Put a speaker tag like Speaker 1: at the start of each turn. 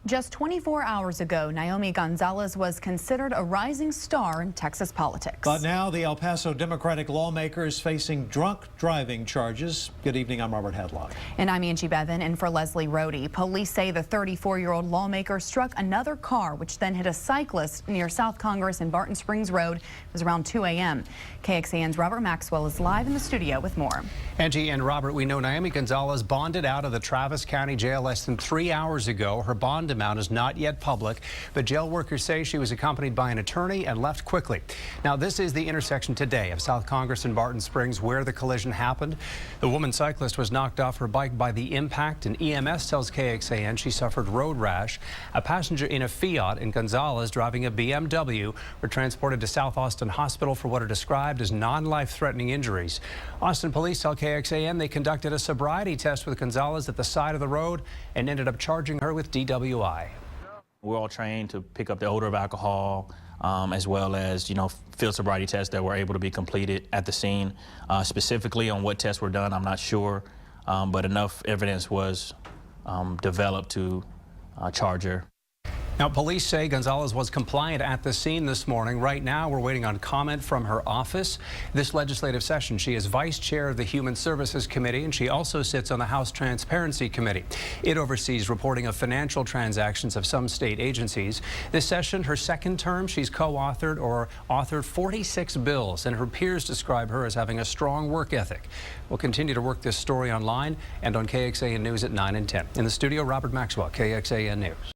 Speaker 1: Just 24 hours ago, Naomi Gonzalez was considered a rising star in Texas politics.
Speaker 2: But now the El Paso Democratic lawmaker is facing drunk driving charges. Good evening, I'm Robert Hadlock.
Speaker 1: And I'm Angie Bevan, in for Leslie Rohde. Police say the 34-year-old lawmaker struck another car, which then hit a cyclist near South Congress and Barton Springs Road. It was around 2 a.m. KXAN's Robert Maxwell is live in the studio with more.
Speaker 3: Angie and Robert, we know Naomi Gonzalez bonded out of the Travis County Jail less than 3 hours ago. Her bond amount is not yet public, but jail workers say she was accompanied by an attorney and left quickly. Now, this is the intersection today of South Congress and Barton Springs where the collision happened. The woman cyclist was knocked off her bike by the impact, and EMS tells KXAN she suffered road rash. A passenger in a Fiat and Gonzalez driving a BMW were transported to South Austin Hospital for what are described as non-life-threatening injuries. Austin police tell KXAN they conducted a sobriety test with Gonzalez at the side of the road and ended up charging her with DWI.
Speaker 4: We're all trained to pick up the odor of alcohol, as well as, field sobriety tests that were able to be completed at the scene. Specifically on what tests were done, I'm not sure, but enough evidence was developed to charge her.
Speaker 3: Now, police say Gonzalez was compliant at the scene this morning. Right now, we're waiting on comment from her office. This legislative session, she is vice chair of the Human Services Committee, and she also sits on the House Transparency Committee. It oversees reporting of financial transactions of some state agencies. This session, her second term, she's co-authored or authored 46 bills, and her peers describe her as having a strong work ethic. We'll continue to work this story online and on KXAN News at 9 and 10. In the studio, Robert Maxwell, KXAN News.